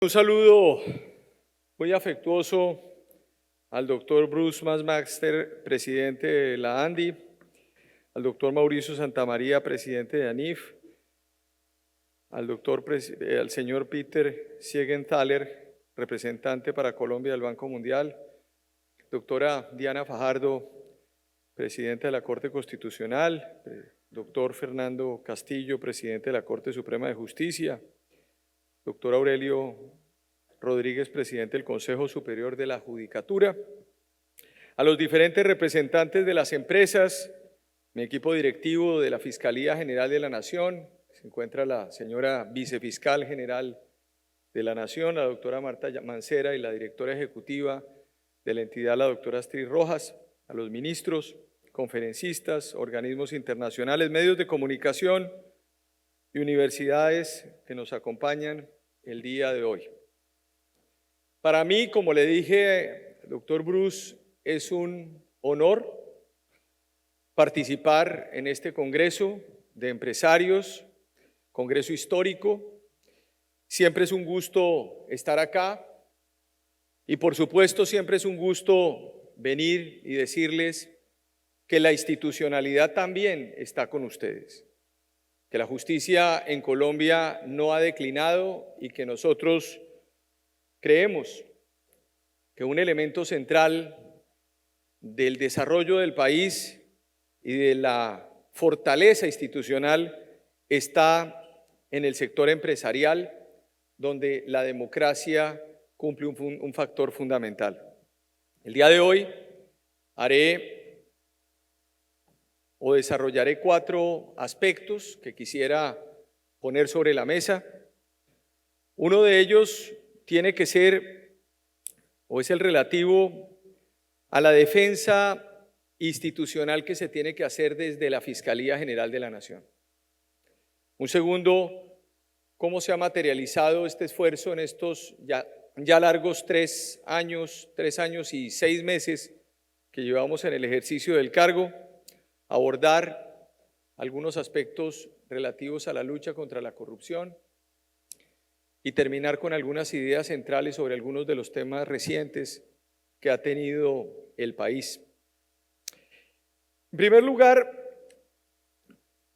Un saludo muy afectuoso al doctor Bruce Maasmacher, presidente de la ANDI, al doctor Mauricio Santamaría, presidente de ANIF, al señor Peter Siegenthaler, representante para Colombia del Banco Mundial, doctora Diana Fajardo, presidente de la Corte Constitucional, doctor Fernando Castillo, presidente de la Corte Suprema de Justicia, doctor Aurelio Rodríguez, presidente del Consejo Superior de la Judicatura, a los diferentes representantes de las empresas, mi equipo directivo de la Fiscalía General de la Nación, se encuentra la señora Vicefiscal General de la Nación, la doctora Marta Mancera, y la directora ejecutiva de la entidad, la doctora Astrid Rojas, a los ministros, conferencistas, organismos internacionales, medios de comunicación y universidades que nos acompañan el día de hoy. Para mí, como le dije, doctor Bruce, es un honor participar en este congreso de empresarios, congreso histórico. Siempre es un gusto estar acá y por supuesto siempre es un gusto venir y decirles que la institucionalidad también está con ustedes, que la justicia en Colombia no ha declinado y que nosotros creemos que un elemento central del desarrollo del país y de la fortaleza institucional está en el sector empresarial, donde la democracia cumple un factor fundamental. El día de hoy desarrollaré 4 aspectos que quisiera poner sobre la mesa. Uno de ellos tiene que ser, o es el relativo a la defensa institucional que se tiene que hacer desde la Fiscalía General de la Nación. Un segundo, cómo se ha materializado este esfuerzo en estos ya largos 3 años y 6 meses que llevamos en el ejercicio del cargo, abordar algunos aspectos relativos a la lucha contra la corrupción y terminar con algunas ideas centrales sobre algunos de los temas recientes que ha tenido el país. En primer lugar,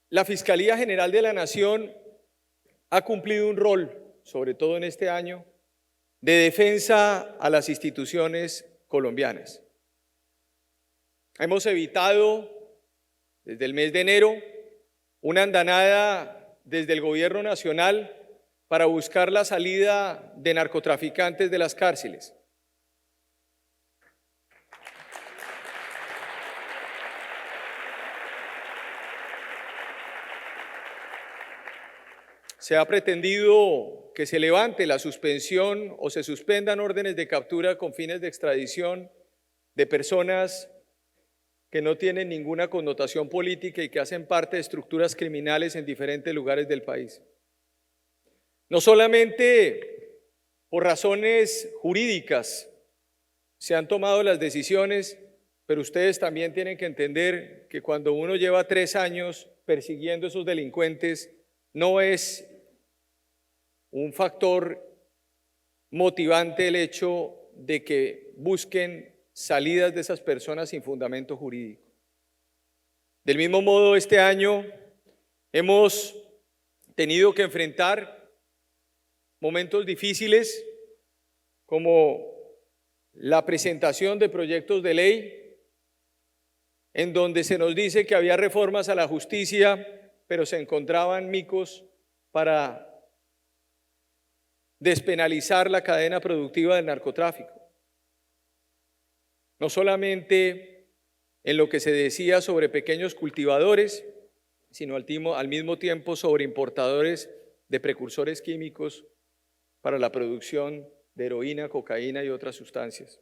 la Fiscalía General de la Nación ha cumplido un rol, sobre todo en este año, de defensa a las instituciones colombianas. Hemos evitado desde el mes de enero una andanada desde el gobierno nacional para buscar la salida de narcotraficantes de las cárceles. Se ha pretendido que se levante la suspensión o se suspendan órdenes de captura con fines de extradición de personas que no tienen ninguna connotación política y que hacen parte de estructuras criminales en diferentes lugares del país. No solamente por razones jurídicas se han tomado las decisiones, pero ustedes también tienen que entender que cuando uno lleva 3 años persiguiendo a esos delincuentes, no es un factor motivante el hecho de que busquen salidas de esas personas sin fundamento jurídico. Del mismo modo, este año hemos tenido que enfrentar momentos difíciles como la presentación de proyectos de ley en donde se nos dice que había reformas a la justicia, pero se encontraban micos para despenalizar la cadena productiva del narcotráfico. No solamente en lo que se decía sobre pequeños cultivadores, sino al mismo tiempo sobre importadores de precursores químicos para la producción de heroína, cocaína y otras sustancias.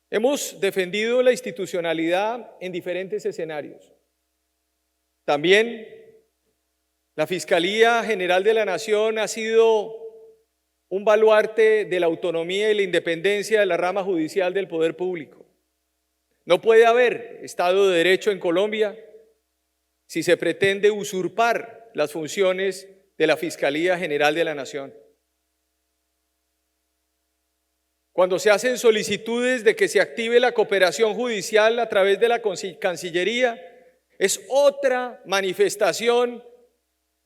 Hemos defendido la institucionalidad en diferentes escenarios. También la Fiscalía General de la Nación ha sido un baluarte de la autonomía y la independencia de la rama judicial del poder público. No puede haber Estado de Derecho en Colombia si se pretende usurpar las funciones de la Fiscalía General de la Nación. cuando se hacen solicitudes de que se active la cooperación judicial a través de la Cancillería, es otra manifestación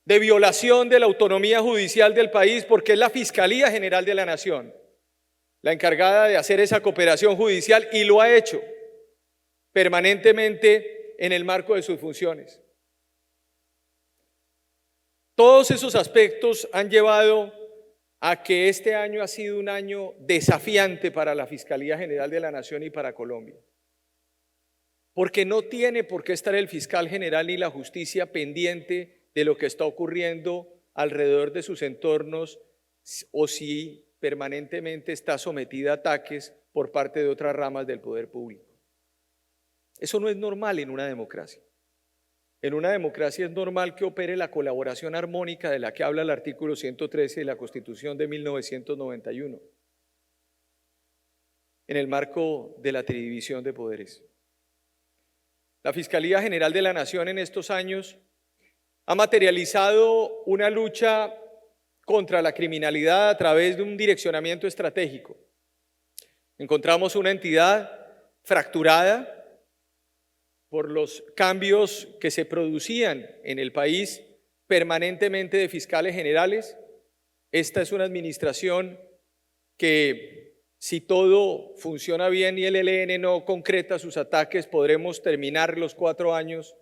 de violación de la autonomía judicial del país, porque es la Fiscalía General de la Nación la encargada de hacer esa cooperación judicial y lo ha hecho permanentemente en el marco de sus funciones. Todos esos aspectos han llevado a que este año ha sido un año desafiante para la Fiscalía General de la Nación y para Colombia. Porque no tiene por qué estar el fiscal general ni la justicia pendiente de lo que está ocurriendo alrededor de sus entornos o si permanentemente está sometida a ataques por parte de otras ramas del poder público. Eso no es normal en una democracia. En una democracia es normal que opere la colaboración armónica de la que habla el artículo 113 de la Constitución de 1991, en el marco de la tridivisión de poderes. La Fiscalía General de la Nación en estos años ha materializado una lucha contra la criminalidad a través de un direccionamiento estratégico. Encontramos una entidad fracturada por los cambios que se producían en el país permanentemente de fiscales generales. Esta es una administración que, si todo funciona bien y el ELN no concreta sus ataques, podremos terminar los 4 años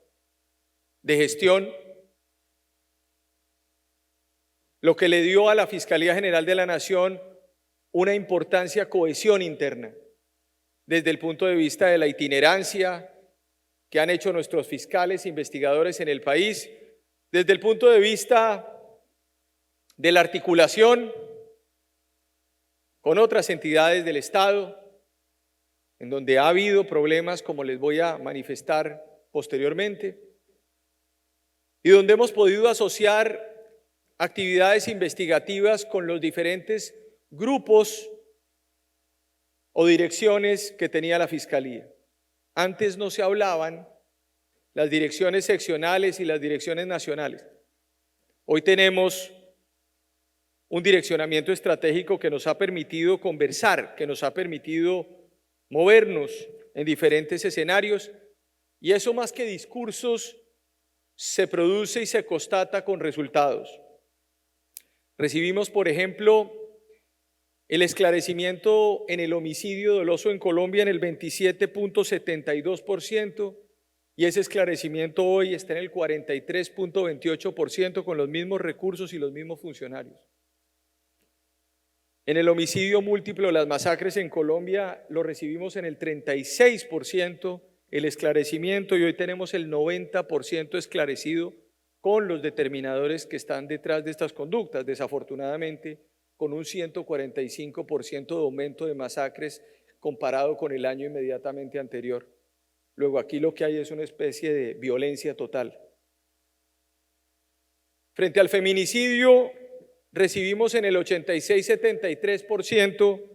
de gestión, lo que le dio a la Fiscalía General de la Nación una importancia cohesión interna, desde el punto de vista de la itinerancia que han hecho nuestros fiscales e investigadores en el país, desde el punto de vista de la articulación con otras entidades del Estado, en donde ha habido problemas, como les voy a manifestar posteriormente, y donde hemos podido asociar actividades investigativas con los diferentes grupos o direcciones que tenía la Fiscalía. Antes no se hablaban las direcciones seccionales y las direcciones nacionales. Hoy tenemos un direccionamiento estratégico que nos ha permitido conversar, que nos ha permitido movernos en diferentes escenarios, y eso más que discursos se produce y se constata con resultados. Recibimos, por ejemplo, el esclarecimiento en el homicidio doloso en Colombia en el 27.72%, y ese esclarecimiento hoy está en el 43.28% con los mismos recursos y los mismos funcionarios. En el homicidio múltiplo, las masacres en Colombia, lo recibimos en el 36% el esclarecimiento, y hoy tenemos el 90% esclarecido con los determinadores que están detrás de estas conductas, desafortunadamente con un 145% de aumento de masacres comparado con el año inmediatamente anterior. Luego aquí lo que hay es una especie de violencia total. Frente al feminicidio, recibimos en el 86-73%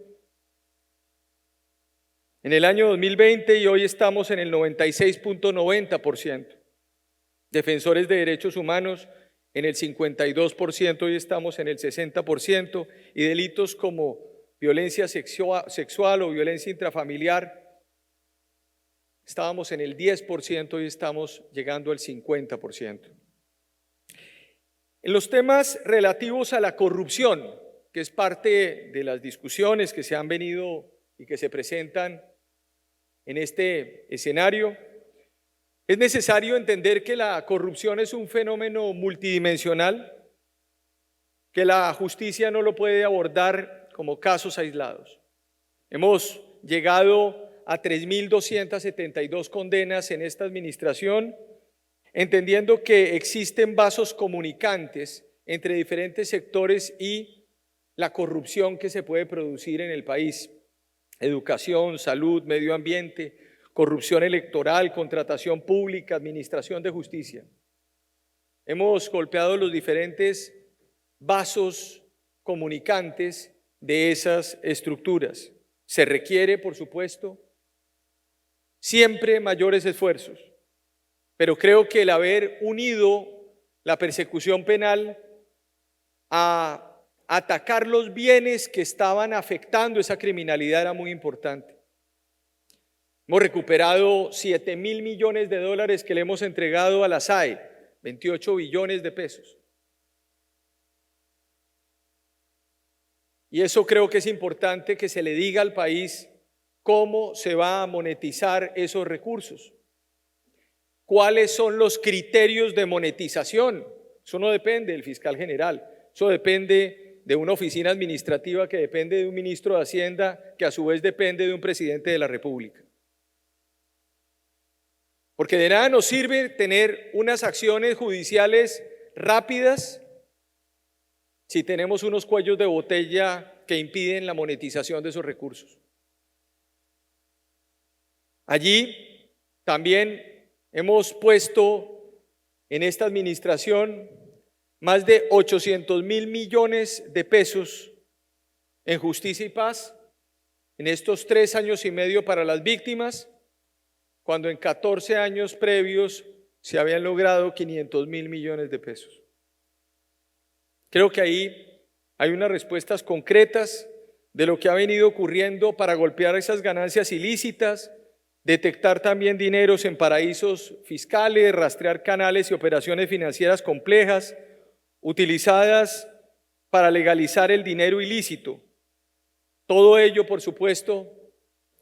en el año 2020 y hoy estamos en el 96.90%. Defensores de derechos humanos en el 52%, hoy estamos en el 60%, y delitos como violencia sexual o violencia intrafamiliar, estábamos en el 10%, hoy estamos llegando al 50%. En los temas relativos a la corrupción, que es parte de las discusiones que se han venido y que se presentan en este escenario, es necesario entender que la corrupción es un fenómeno multidimensional, que la justicia no lo puede abordar como casos aislados. Hemos llegado a 3.272 condenas en esta administración, entendiendo que existen vasos comunicantes entre diferentes sectores y la corrupción que se puede producir en el país: educación, salud, medio ambiente, corrupción electoral, contratación pública, administración de justicia. Hemos golpeado los diferentes vasos comunicantes de esas estructuras. Se requiere, por supuesto, siempre mayores esfuerzos, pero creo que el haber unido la persecución penal a atacar los bienes que estaban afectando esa criminalidad era muy importante. Hemos recuperado 7.000 millones de dólares que le hemos entregado a la SAE, 28 billones de pesos. Y eso creo que es importante que se le diga al país cómo se va a monetizar esos recursos. ¿Cuáles son los criterios de monetización? Eso no depende del fiscal general, eso depende de una oficina administrativa que depende de un ministro de Hacienda, que a su vez depende de un presidente de la República. Porque de nada nos sirve tener unas acciones judiciales rápidas si tenemos unos cuellos de botella que impiden la monetización de esos recursos. Allí también hemos puesto en esta administración más de 800.000 millones de pesos en justicia y paz en estos 3 años y medio para las víctimas, cuando en 14 años previos se habían logrado 500.000 millones de pesos. Creo que ahí hay unas respuestas concretas de lo que ha venido ocurriendo para golpear esas ganancias ilícitas, detectar también dineros en paraísos fiscales, rastrear canales y operaciones financieras complejas utilizadas para legalizar el dinero ilícito. Todo ello, por supuesto,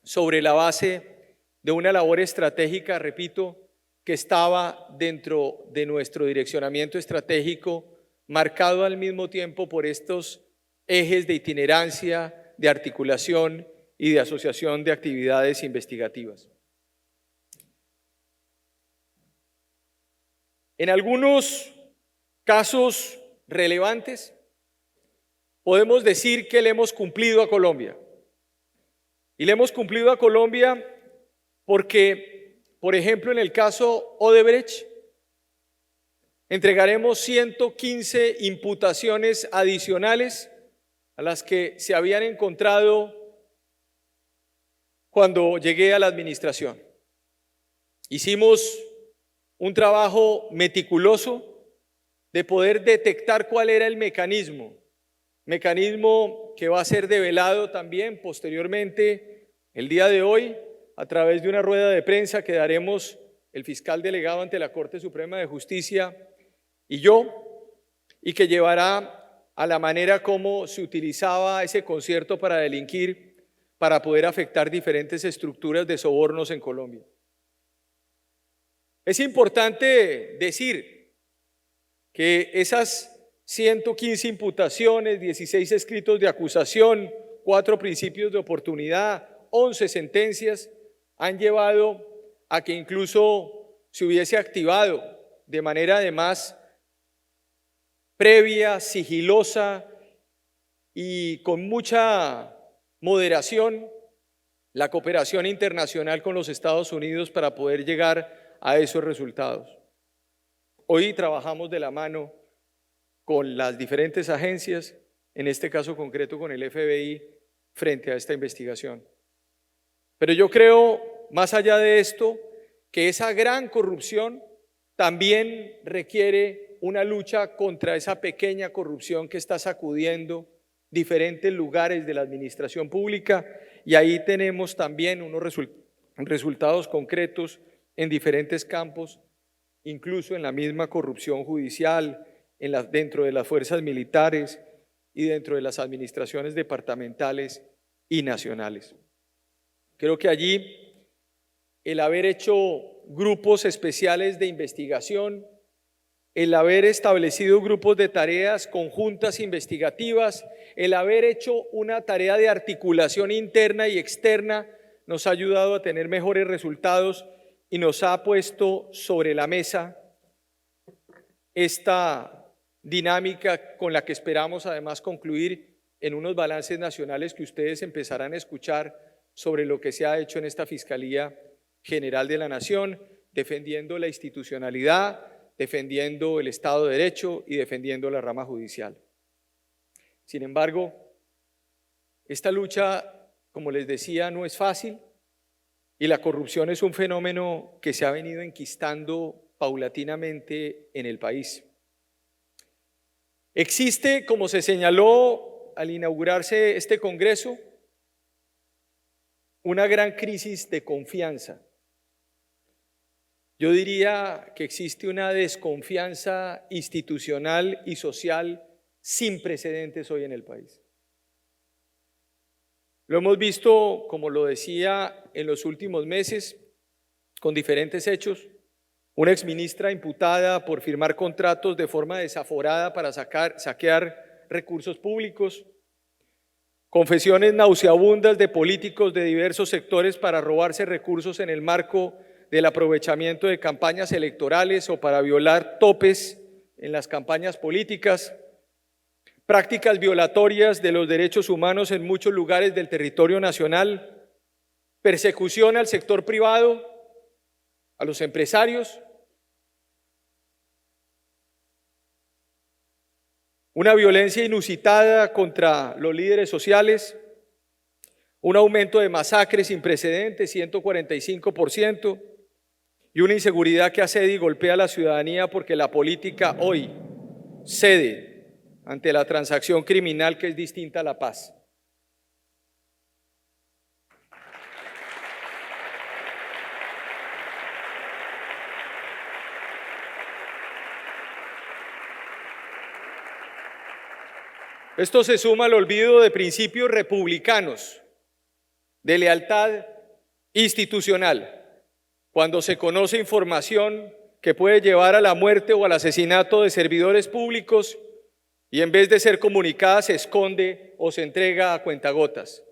sobre la base de una labor estratégica, repito, que estaba dentro de nuestro direccionamiento estratégico, marcado al mismo tiempo por estos ejes de itinerancia, de articulación y de asociación de actividades investigativas. En algunos casos relevantes, podemos decir que le hemos cumplido a Colombia. Y le hemos cumplido a Colombia porque, por ejemplo, en el caso Odebrecht, entregaremos 115 imputaciones adicionales a las que se habían encontrado cuando llegué a la administración. Hicimos un trabajo meticuloso de poder detectar cuál era el mecanismo que va a ser develado también posteriormente el día de hoy a través de una rueda de prensa que daremos el fiscal delegado ante la Corte Suprema de Justicia y yo, y que llevará a la manera como se utilizaba ese concierto para delinquir, para poder afectar diferentes estructuras de sobornos en Colombia. Es importante decir que esas 115 imputaciones, 16 escritos de acusación, 4 principios de oportunidad, 11 sentencias, han llevado a que incluso se hubiese activado de manera además previa, sigilosa y con mucha moderación la cooperación internacional con los Estados Unidos para poder llegar a esos resultados. Hoy trabajamos de la mano con las diferentes agencias, en este caso concreto con el FBI, frente a esta investigación. Pero yo creo, más allá de esto, que esa gran corrupción también requiere una lucha contra esa pequeña corrupción que está sacudiendo diferentes lugares de la administración pública, y ahí tenemos también unos resultados concretos en diferentes campos, incluso en la misma corrupción judicial, dentro de las fuerzas militares y dentro de las administraciones departamentales y nacionales. Creo que allí el haber hecho grupos especiales de investigación, el haber establecido grupos de tareas conjuntas investigativas, el haber hecho una tarea de articulación interna y externa nos ha ayudado a tener mejores resultados y nos ha puesto sobre la mesa esta dinámica con la que esperamos además concluir en unos balances nacionales que ustedes empezarán a escuchar sobre lo que se ha hecho en esta Fiscalía General de la Nación, defendiendo la institucionalidad, defendiendo el Estado de Derecho y defendiendo la rama judicial. Sin embargo, esta lucha, como les decía, no es fácil y la corrupción es un fenómeno que se ha venido enquistando paulatinamente en el país. Existe, como se señaló al inaugurarse este Congreso, una gran crisis de confianza. Yo diría que existe una desconfianza institucional y social sin precedentes hoy en el país. Lo hemos visto, como lo decía, en los últimos meses, con diferentes hechos. Una exministra imputada por firmar contratos de forma desaforada para saquear recursos públicos. Confesiones nauseabundas de políticos de diversos sectores para robarse recursos en el marco del aprovechamiento de campañas electorales o para violar topes en las campañas políticas, prácticas violatorias de los derechos humanos en muchos lugares del territorio nacional, persecución al sector privado, a los empresarios, una violencia inusitada contra los líderes sociales, un aumento de masacres sin precedentes, 145%, y una inseguridad que asedia y golpea a la ciudadanía porque la política hoy cede ante la transacción criminal que es distinta a la paz. Esto se suma al olvido de principios republicanos, de lealtad institucional, cuando se conoce información que puede llevar a la muerte o al asesinato de servidores públicos y en vez de ser comunicada se esconde o se entrega a cuentagotas.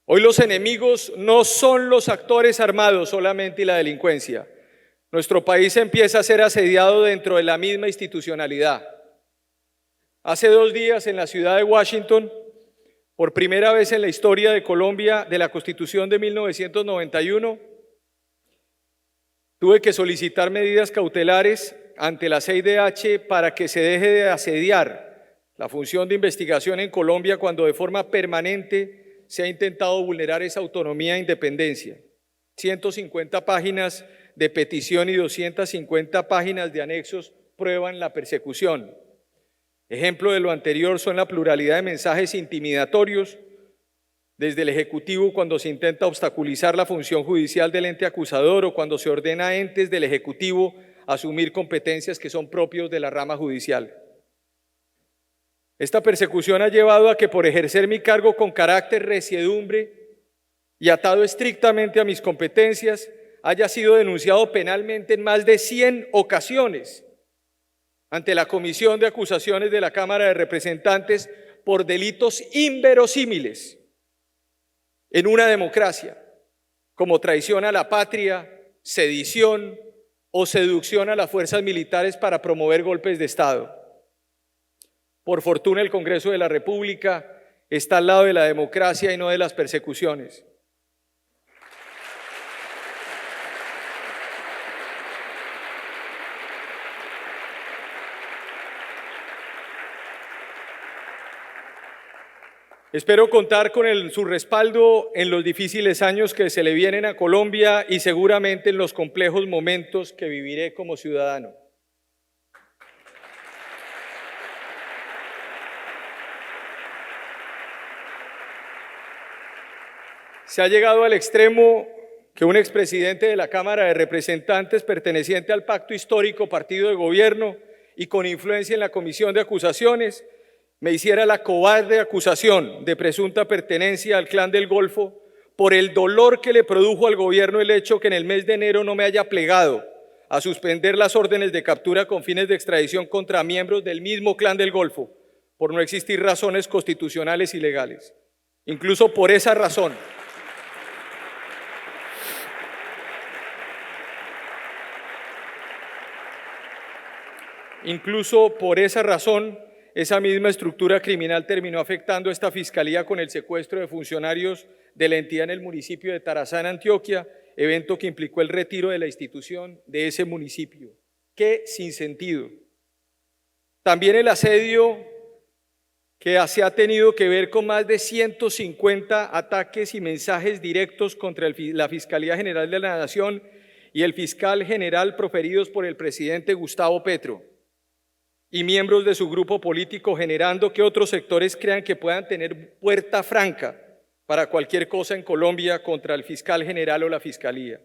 Hoy los enemigos no son los actores armados solamente y la delincuencia. Nuestro país empieza a ser asediado dentro de la misma institucionalidad. Hace 2 días en la ciudad de Washington, por primera vez en la historia de Colombia, de la Constitución de 1991, tuve que solicitar medidas cautelares ante la CIDH para que se deje de asediar la función de investigación en Colombia cuando de forma permanente se ha intentado vulnerar esa autonomía e independencia. 150 páginas de petición y 250 páginas de anexos prueban la persecución. Ejemplo de lo anterior son la pluralidad de mensajes intimidatorios desde el Ejecutivo cuando se intenta obstaculizar la función judicial del ente acusador o cuando se ordena a entes del Ejecutivo asumir competencias que son propios de la rama judicial. Esta persecución ha llevado a que por ejercer mi cargo con carácter resiedumbre y atado estrictamente a mis competencias, haya sido denunciado penalmente en más de 100 ocasiones ante la Comisión de Acusaciones de la Cámara de Representantes por delitos inverosímiles en una democracia, como traición a la patria, sedición o seducción a las fuerzas militares para promover golpes de Estado. Por fortuna, el Congreso de la República está al lado de la democracia y no de las persecuciones. Espero contar con su respaldo en los difíciles años que se le vienen a Colombia y seguramente en los complejos momentos que viviré como ciudadano. Se ha llegado al extremo que un expresidente de la Cámara de Representantes perteneciente al pacto histórico partido de gobierno y con influencia en la Comisión de Acusaciones me hiciera la cobarde acusación de presunta pertenencia al Clan del Golfo por el dolor que le produjo al gobierno el hecho que en el mes de enero no me haya plegado a suspender las órdenes de captura con fines de extradición contra miembros del mismo Clan del Golfo, por no existir razones constitucionales y legales. Incluso por esa razón, esa misma estructura criminal terminó afectando a esta fiscalía con el secuestro de funcionarios de la entidad en el municipio de Tarazá, en Antioquia, evento que implicó el retiro de la institución de ese municipio. ¡Qué sinsentido! También el asedio que se ha tenido que ver con más de 150 ataques y mensajes directos contra la Fiscalía General de la Nación y el fiscal general proferidos por el presidente Gustavo Petro. y miembros de su grupo político, generando que otros sectores crean que puedan tener puerta franca para cualquier cosa en Colombia contra el fiscal general o la fiscalía.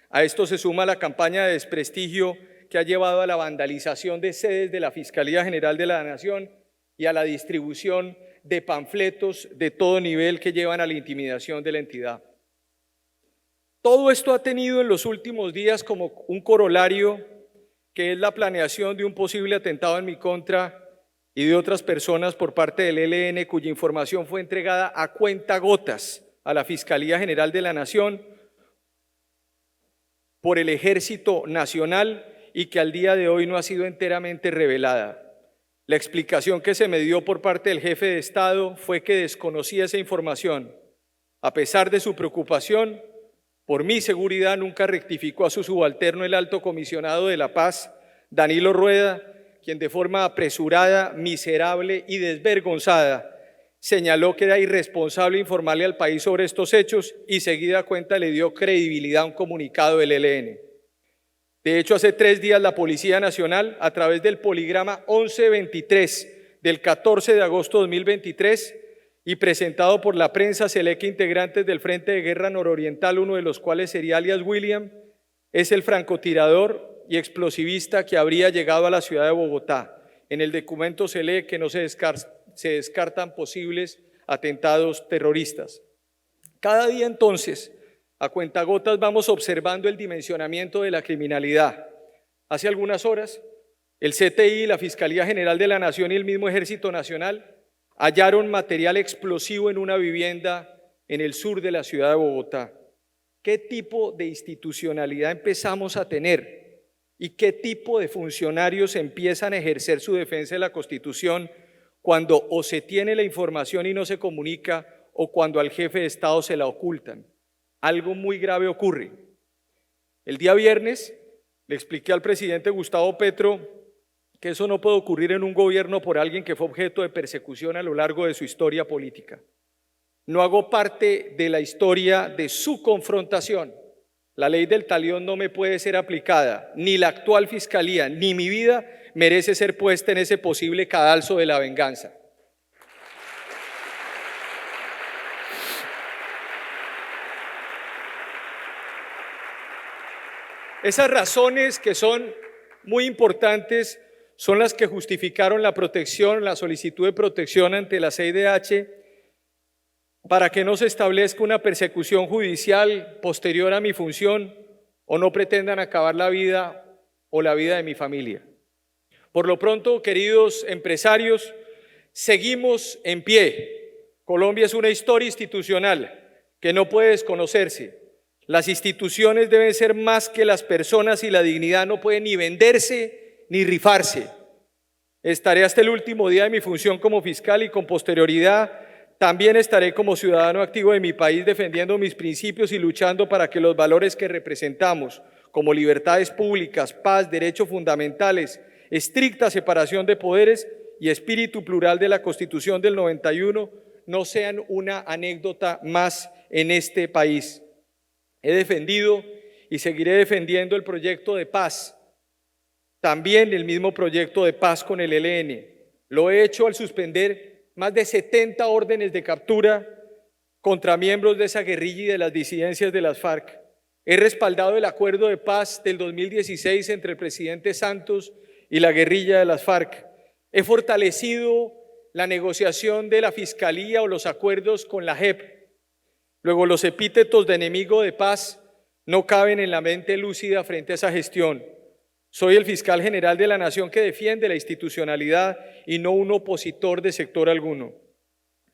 A esto se suma la campaña de desprestigio que ha llevado a la vandalización de sedes de la Fiscalía General de la Nación y a la distribución de panfletos de todo nivel que llevan a la intimidación de la entidad. Todo esto ha tenido en los últimos días como un corolario que es la planeación de un posible atentado en mi contra y de otras personas por parte del ELN, cuya información fue entregada a cuentagotas a la Fiscalía General de la Nación por el Ejército Nacional y que al día de hoy no ha sido enteramente revelada. La explicación que se me dio por parte del jefe de Estado fue que desconocía esa información. A pesar de su preocupación por mi seguridad, nunca rectificó a su subalterno, el alto comisionado de la paz, Danilo Rueda, quien de forma apresurada, miserable y desvergonzada señaló que era irresponsable informarle al país sobre estos hechos y seguida cuenta le dio credibilidad a un comunicado del ELN. De hecho, hace 3 días la Policía Nacional, a través del poligrama 1123 del 14 de agosto de 2023 y presentado por la prensa, selecta integrantes del Frente de Guerra Nororiental, uno de los cuales sería alias William, es el francotirador y explosivista que habría llegado a la ciudad de Bogotá. En el documento se lee que no se descartan posibles atentados terroristas. Cada día entonces, a cuentagotas vamos observando el dimensionamiento de la criminalidad. Hace algunas horas, el CTI, la Fiscalía General de la Nación y el mismo Ejército Nacional hallaron material explosivo en una vivienda en el sur de la ciudad de Bogotá. ¿Qué tipo de institucionalidad empezamos a tener? ¿Y qué tipo de funcionarios empiezan a ejercer su defensa de la Constitución cuando o se tiene la información y no se comunica o cuando al jefe de Estado se la ocultan? Algo muy grave ocurre. El día viernes le expliqué al presidente Gustavo Petro que eso no puede ocurrir en un gobierno por alguien que fue objeto de persecución a lo largo de su historia política. No hago parte de la historia de su confrontación. La ley del talión no me puede ser aplicada, ni la actual fiscalía, ni mi vida merece ser puesta en ese posible cadalso de la venganza. Esas razones que son muy importantes son las que justificaron la protección, la solicitud de protección ante la CIDH para que no se establezca una persecución judicial posterior a mi función o no pretendan acabar la vida o la vida de mi familia. Por lo pronto, queridos empresarios, seguimos en pie. Colombia es una historia institucional que no puede desconocerse. Las instituciones deben ser más que las personas y la dignidad no puede ni venderse ni rifarse. Estaré hasta el último día de mi función como fiscal y con posterioridad también estaré como ciudadano activo de mi país defendiendo mis principios y luchando para que los valores que representamos, como libertades públicas, paz, derechos fundamentales, estricta separación de poderes y espíritu plural de la Constitución del 91, no sean una anécdota más en este país. He defendido y seguiré defendiendo el proyecto de paz, también el mismo proyecto de paz con el ELN. Lo he hecho al suspender más de 70 órdenes de captura contra miembros de esa guerrilla y de las disidencias de las FARC. He respaldado el acuerdo de paz del 2016 entre el presidente Santos y la guerrilla de las FARC. He fortalecido la negociación de la Fiscalía o los acuerdos con la JEP. Luego, los epítetos de enemigo de paz no caben en la mente lúcida frente a esa gestión. Soy el fiscal general de la Nación que defiende la institucionalidad y no un opositor de sector alguno.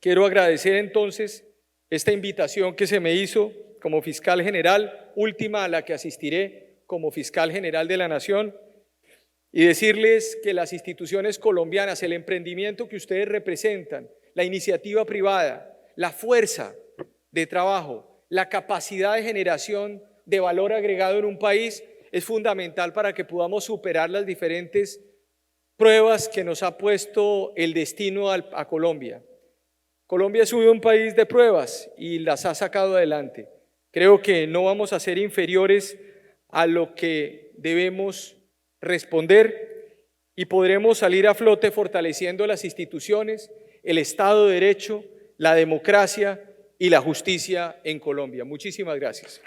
Quiero agradecer entonces esta invitación que se me hizo como fiscal general, última a la que asistiré como fiscal general de la Nación, y decirles que las instituciones colombianas, el emprendimiento que ustedes representan, la iniciativa privada, la fuerza de trabajo, la capacidad de generación de valor agregado en un país es fundamental para que podamos superar las diferentes pruebas que nos ha puesto el destino a Colombia. Colombia es un país de pruebas y las ha sacado adelante. Creo que no vamos a ser inferiores a lo que debemos responder y podremos salir a flote fortaleciendo las instituciones, el Estado de Derecho, la democracia y la justicia en Colombia. Muchísimas gracias.